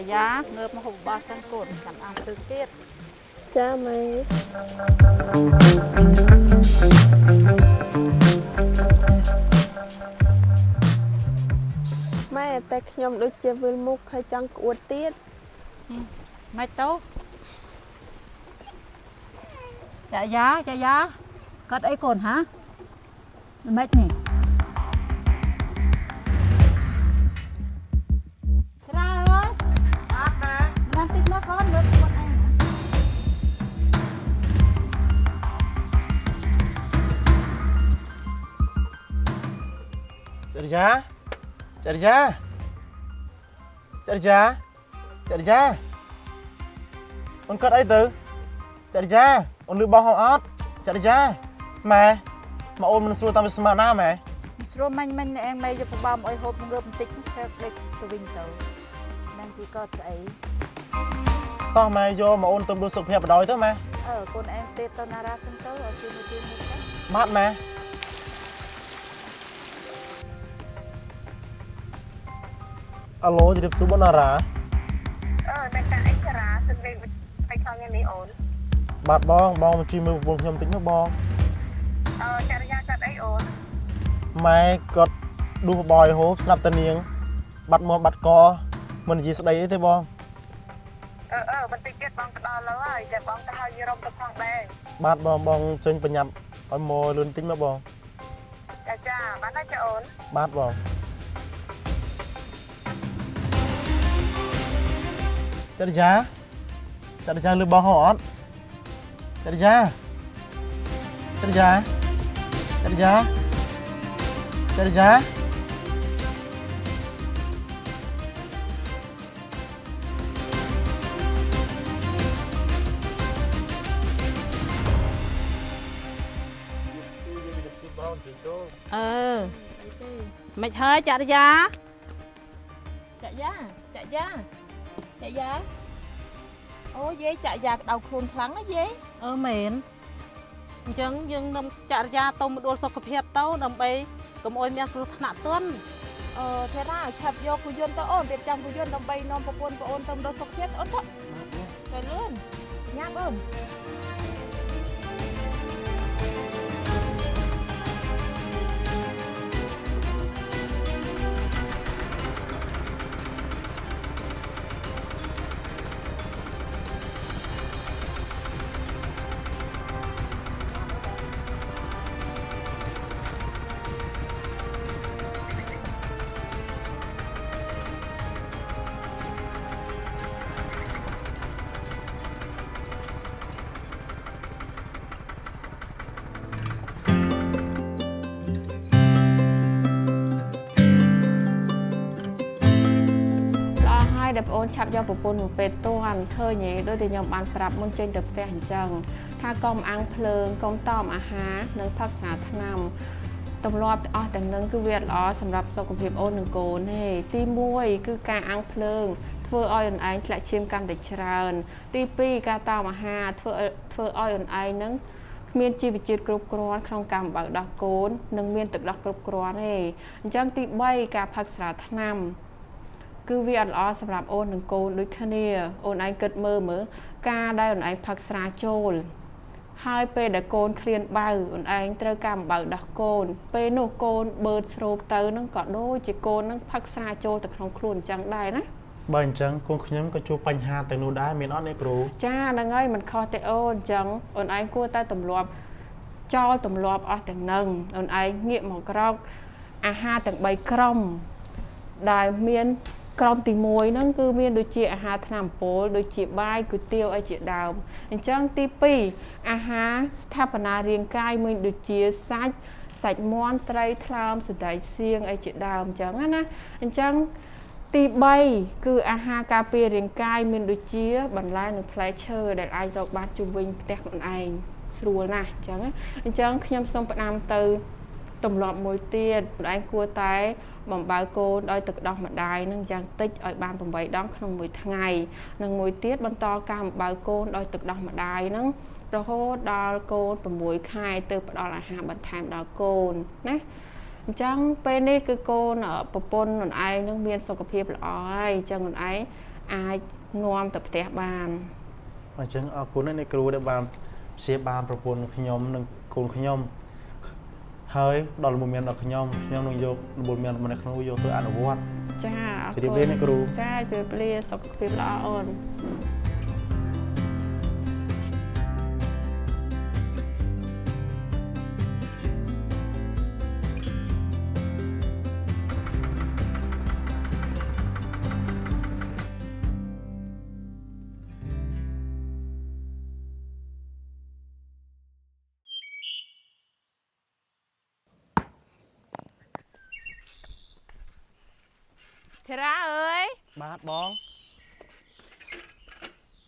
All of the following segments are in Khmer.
giá ngợp mà hụt ba sen cồn làm ăn từ tiết cha mày mày tại nhom đôi chia với mục hay chăng cuột tiết mày tấu dạ giá cất ấy cồn hả mày nè ra ơi làm tích nó con được con anh Cari giá con cất ấy từ cari giá con lừa bao họ ớt cari giá mẹ mà ôn mình xua tao bị smart na mẹ rồi mình em mày cho ba mọi hộp ngợp tích sẽ lấy từ bình tàu đang chỉ có ấy tao mẹ vô mà ôn tôm đua sụp hẹp đói thôi mẹ con em tê tao nara sinh tao ở trên mát mẹ alo jadi subuh nara đang tại anh Sara xin về phải cho nghe mấy ổn bát bong chi mưa buồn nhom tính nó bong chả ra chặt ấy ổn mẹ cất đua bòi hộp snap tên nieng bắt một bắt co mình gì sẽ đấy thế bong mình tích kết bong đo lâu rồi để bong ta hơi như rong tập phòng đây bát bong trên bên nhầm ở môi luôn tính nó bong chà bán nó cho ổn bát bong cari giá lừa bao họ cari giá mày hơi chả giá ô dế chạy giặc đầu khuôn kháng á dế mến chẳng nhưng nông chả giá tôm đua sọc hiệp tao nông bay cầm ôi miếng cứ thả tuân thế nào chập vô cú duyên tao ổn đẹp trong cú duyên đồng bay non của ôn tôm đâu sọc thiết ổn thật rồi luôn nháp ơn đẹp ôn chạp do bộ một bệt toàn thơ nhé đôi thì nhóm bàn phạp môn trên tập kẻ hành chẳng tha công ăn phơn công tòm à há nâng phát xá thân nằm tổng loạtแต่nâng cứ việc đó สำหรับ សុខភាព អូន និង កូន ទេ ទី 1 គឺ ការ អាំង ភ្លើង ធ្វើ ឲ្យ អូន ឯង ធ្លាក់ ឈាម កាន់ តែ ច្រើន ទី 2 ការ តោម អាហារ ធ្វើ ឲ្យ អូន ឯង នឹង គ្មាន ជីវជាតិ គ្រប់គ្រាន់ ក្នុង ការ បំបើក ដោះ កូន និង មាន ទឹក ដោះ គ្រប់គ្រាន់ ទេ អញ្ចឹង ទី 3 ការ ផឹក ស្រា ថ្នាំ គឺវាអត់ល្អសម្រាប់អូននិងកូនដូចគ្នាអូនឯងគិតមើលការដែលអូនឯងផឹកស្រាចូលហើយពេលដែលកូនឃ្លានបៅអូនឯងត្រូវការបំបើដោះកូនពេលនោះកូនបឺតស្រូបទៅនឹងក៏ដូចជាកូននឹងផឹកស្រាចូលទៅក្នុងខ្លួនអញ្ចឹងដែរណាបើអញ្ចឹងកូនខ្ញុំក៏ជួបបញ្ហាទាំងនោះដែរមានអត់ទេគ្រូចាហ្នឹងហើយមិនខុសទេអូនអញ្ចឹងអូនឯងគួរតែទម្លាប់ចោលទម្លាប់អស់ទាំងនឹងអូនឯងងាកមកក្រោកអាហារទាំង3ក្រុមដែលមានក្រុមទី1ហ្នឹងគឺមានដូចជាអាហារថ្នាំពុលដូចជាបាយគុយទាវអីជាដើមអញ្ចឹងទី2អាហារស្ថាបនារាងកាយមួយដូចជាសាច់មាន់ត្រីថ្លើមសណ្តែកសៀងអីជាដើមអញ្ចឹងណាអញ្ចឹងទី3គឺអាហារការពាររាងកាយមានដូចជាបន្លែនិងផ្លែឈើដែលអាចរកបានជុំវិញផ្ទះខ្លួនឯងស្រួលណាស់អញ្ចឹងខ្ញុំសូមផ្ដាំទៅទម្លាប់មួយទៀតខ្លួនឯងគួរតែបំបើកូនដោយទឹកដោះម្ដាយនឹងយ៉ាងតិចឲ្យបាន8ដងក្នុងមួយថ្ងៃនិងមួយទៀតបន្តការបំបើកូនដោយទឹកដោះម្ដាយនឹងរហូតដល់កូន6ខែទៅផ្ដល់អាហារបន្ថែមដល់កូនណាអញ្ចឹងពេលនេះគឺកូនប្រពន្ធខ្លួនឯងនឹងមានសុខភាពល្អហើយអញ្ចឹងខ្លួនឯង អាចនាំទៅផ្ទះបាន អញ្ចឹងអរគុណណាស់អ្នកគ្រូដែលបានព្យាបាលប្រពន្ធខ្ញុំនិងកូនខ្ញុំហើយដល់ល្មមមានដល់ខ្ញុំនឹងយកល្មមមានម្នាក់ក្នុងយកទៅអនុវត្ត ចា ជម្រាបលាអ្នកគ្រូ ចាជម្រាបលាសុខភាពល្អអូន ធារាអើយ បាទបង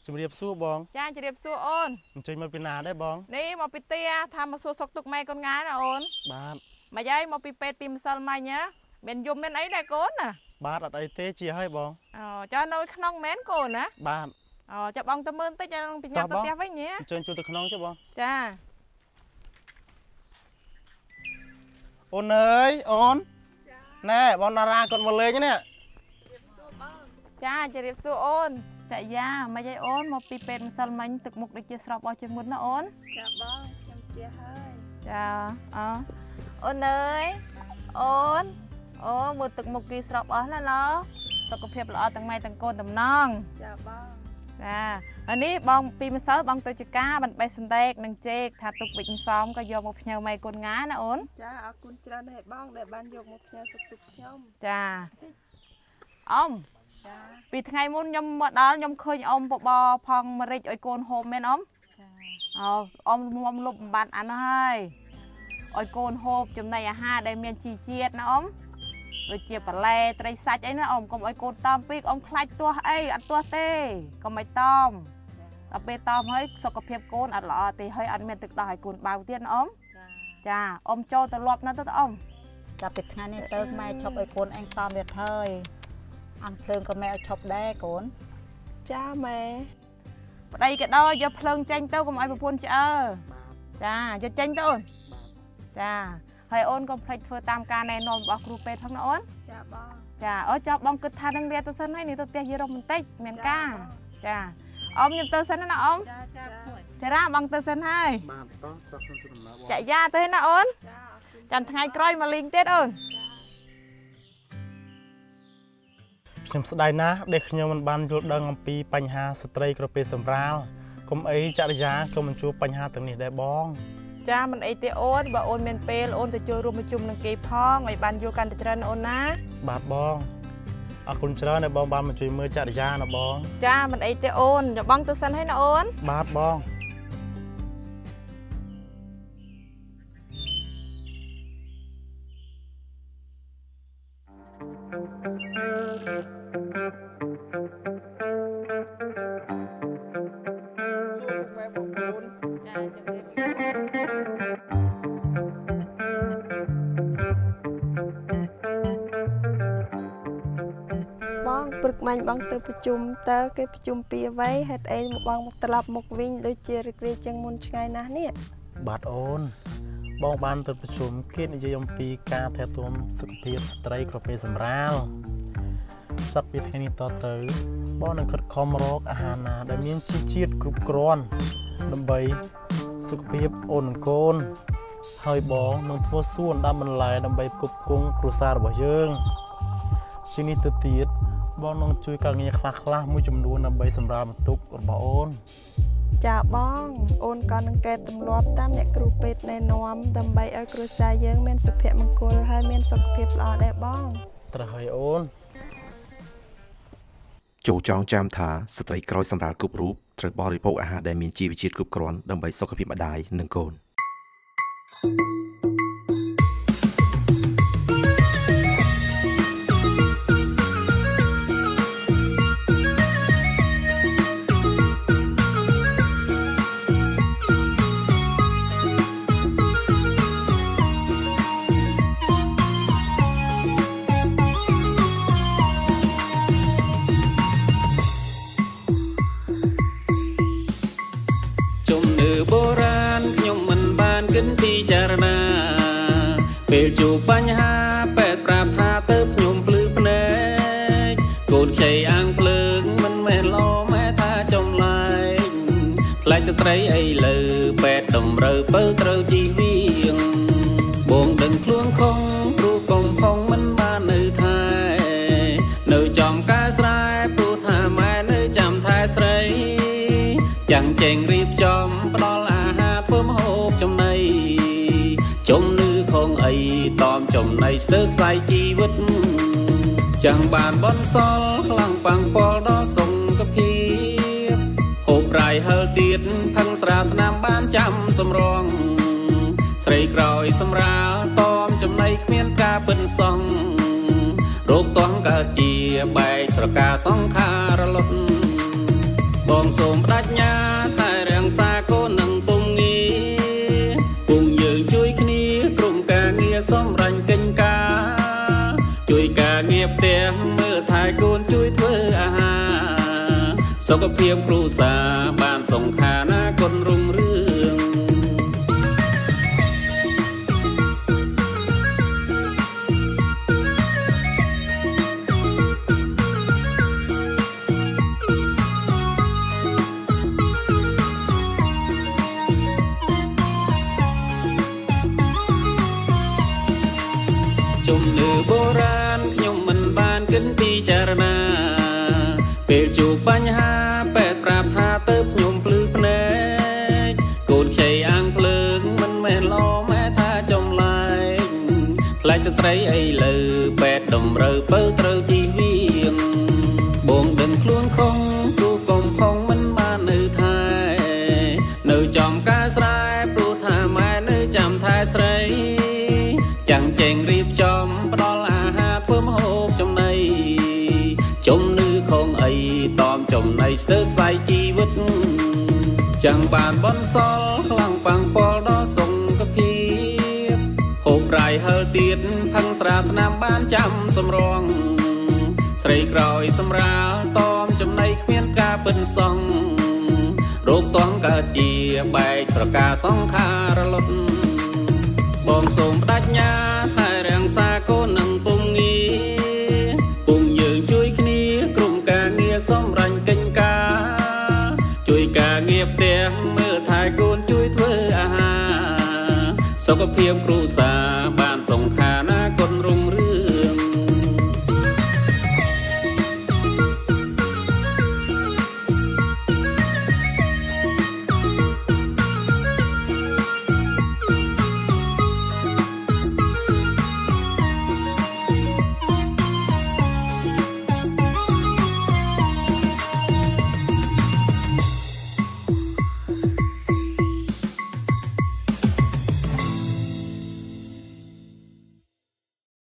ជម្រាបសួរបង ចាជម្រាបសួរអូន អញ្ចឹងមកពីណាដែរបង នេះមកពីទាថាមកសួរសុខទុក្ខម៉ែកូនងាយណាអូន បាទ មកយាយមកពីពេទ្យពីម្សិលមិញណាមានយំមានអីដែរកូនណា បាទអត់អីទេជាហើយបង អូចានៅក្នុងមែនកូនណា បាទ អូចាបងទៅមើលបន្តិចចាំបញ្ញាទៅផ្ទះវិញញ៉ា អញ្ចឹងចូលទៅក្នុងចុះបង ចា អូនអើយអូនណែបងតារាគាត់មកលេងនេះ ចាជម្រាបសួរអូនចាយ៉ាមកយាយអូនមកពីពេទ្យម្សិលមិញទឹកមុខដូចជាស្រប់អស់ជាងមុនណាអូន ចាបងខ្ញុំជាហើយ ចាអូនអើយអូនអូមើលទឹកមុខគេស្រប់អស់ណាណសុខភាពល្អទាំងម៉ែទាំងកូនតំណង ចាបង ចាហើយនេះបងពីម្សិលបងទៅជាការបានបេះសណ្ដែកនិងចេកថាទុកវិជ្ជាសំក៏យកមកផ្ញើម៉ែកូនងាណាអូន ចាអរគុណច្រើនណាស់បងដែលបានយកមកផ្ញើសុខទុក្ខខ្ញុំ ចាអ៊ំ ចា ពីថ្ងៃមុនខ្ញុំមកដល់ខ្ញុំឃើញអ៊ំបបផងមរិចឲ្យកូនហូបមែនអ៊ំ ចា អូអ៊ំមុំលុបបំបត្តិអានហើយឲ្យកូនហូបចំណីអាហារដែលមានជីជាតិណាអ៊ំដូចជាបន្លែត្រីសាច់អីណាអ៊ំកុំឲ្យកូនតមពេកអ៊ំខ្លាចទាស់អីអត់ទាស់ទេកុំឲ្យតមដល់ពេលតមហើយសុខភាពកូនអត់ល្អទេហើយអត់មានទឹកដោះឲ្យកូនបៅទៀតណាអ៊ំ ចា ចាអ៊ំចូលទៅលាប់ណាទៅអ៊ំ ចាប់ពីថ្ងៃនេះទៅម៉ែឈប់ឲ្យកូនអញតទៀតហើយអាំងភ្លើងក៏ម៉ែឲ្យឈប់ដែរកូន ចាម៉ែ ប្តីក៏ដល់យកភ្លើងចេញទៅកុំឲ្យប្រពន្ធឆ្អើចាយកចេញទៅអូនចាហើយអូនកុំភ្លេចធ្វើតាមការណែនាំរបស់គ្រូពេទ្យផងណាអូន ចាបង ចាអូចាប់បងគិតថានឹងលាទៅសិនហើយនេះទៅផ្ទះយីរំបន្តិចមានការចាអ៊ំខ្ញុំទៅសិនណាអ៊ំ ចាចាគួយ ចារ៉ាបងទៅសិនហើយ បាទតោះសោះខ្ញុំទៅដំណើរបង ចាយ៉ាទៅណាអូន ចាអរគុណ ចាំថ្ងៃក្រោយមកលេងទៀតអូន ខ្ញុំស្ដាយណាស់ដែលខ្ញុំមិនបានយល់ដឹងអំពីបញ្ហាស្ត្រីក្រពះសម្រាលកុំអីចរិយាក៏មិនជួបបញ្ហាទាំងនេះដែរបង ចាមិនអីទេអូនបើអូនមានពេលអូនទៅចូលរួមប្រជុំនឹងគេផងឲ្យបានយល់កាន់តែច្រើនអូនណា បាទបងអរគុណច្រើនដែលបងបានមកជួយមើលចរិយាណាបង ចាមិនអីទេអូនចាំបងទៅសិនហើយណាអូន បាទបង ចាជម្រាបសួរ បងព្រឹកមិញបងទៅប្រជុំតើគេប្រជុំពីអ្វីហេតុអីបងមកត្រឡប់មកវិញដូចជារីករាយជាងមុនឆ្ងាយណាស់នេះ បាទអូនបងបានទៅប្រជុំគេនិយាយអំពីការថែទាំសុខភាពស្ត្រីក្រពះសម្រាលចាប់ពីថ្ងៃនេះតទៅបងនឹងខិតខំរកអាហារណាដែលមានជីជាតិគ្រប់គ្រាន់ដើម្បីសុខភាពអូននិងកូនហើយបងនឹងធ្វើសួនដាំបន្លែដើម្បីផ្គប់ផ្គង់គ្រួសាររបស់យើងជាងនេះទៅទៀតបងនឹងជួយការងារខ្លះៗមួយចំនួនដើម្បីសម្រាលបន្ទុករបស់អូន ចាបងអូនក៏នឹងកែទម្លាប់តាមអ្នកគ្រូពេទ្យណែនាំដើម្បីឲ្យគ្រួសារយើងមានសុភមង្គលហើយមានសុខភាពល្អដែរបង ត្រូវហើយអូន ចូលចងចាំថាស្ត្រីក្រោយសម្រាលគ្រប់រូបត្រូវបរិភោគអាហារដែលមានជីវជាតិគ្រប់គ្រាន់ដើម្បីសុខភាពម្ដាយនិងកូន ជំនឿបុរាណខ្ញុំមិនបានគិតពិចារណាពេលជួបបញ្ហាពេទ្យប្រាប់ថាទៅខ្ញុំភ្លឺភ្នែកកូនខ្ចីអាំងភ្លើងមិន ត្រីអីលើពេទ្យតម្រូវពើត្រូវជីវៀងបងដឹងខ្លួនខំគ្រូកុំផុងមិនបាននៅថែនៅចំការស្រែព្រោះថាម៉ែនៅចាំថែស្រីចាំងចេញរៀបចំផ្ដល់អាហារធ្វើម្ហូបចំណីចំនឺខងអីតอมចំណៃស្ទើរខ្សែជីវិតចាំងបានបនសល់ខ្លាំងប៉ាំងពលដល់សុខភាពហូបប្រៃហឹលទៀតផឹងស្រាថ្នាំបានចាំសម្រងស្រីក្រោយសម្រាលតอมចំណៃគ្មានការពិនសងរោគតងកើតជាបែកស្រកាសង្ខារលត់បងសូមបដិញ្ញាតែរាំងសាកូននឹងពុំងាពុំយើងជួយគ្នាក្រុមការងារសម្រាញ់កិញ្ការជួយការងារផ្ទះមើលថែកូនជួយធ្វើអាហារសុខភាពគ្រួសារបានសង្ខានាគុណរុងរឿងជំនឿបុរាណខ្ញុំមិនបានគិតពិចារណាពេលជួបបញ្ហាពេទ្យប្រាប់ថាទៅខ្ញុំភ្លឺភ្នែកកូនខ្ចីអាំងភ្លើងមិនមែនល្អម៉ែថាចំលែកផ្លែស្ត្រីអីលើពេទ្យតម្រូវពើត្រូវជីវៀងបងដឹងខ្លួនខំគ្រូកុំផុងមិនបាននៅថែនៅចំការស្រែព្រោះថាម៉ែនៅចាំថែស្រីចាំងចេញរៀបចំផ្ដល់អាហារធ្វើម្ហូបចំណីចំនឺខងអីតอมចំណៃស្ទើរខ្សែជីវិតចាំងបានបនសល់ខ្លាំងប៉ាំងពលដល់សុខភាពហូបប្រៃហឹលទៀតផឹងស្រាថ្នាំបានចាំសម្រងស្រីក្រោយសម្រាលតอมចំណៃគ្មានការពិនសងរោគតងកើតជាបែកស្រកាសង្ខារលត់បងសូមបដិញ្ញាតែរាំងសាកូ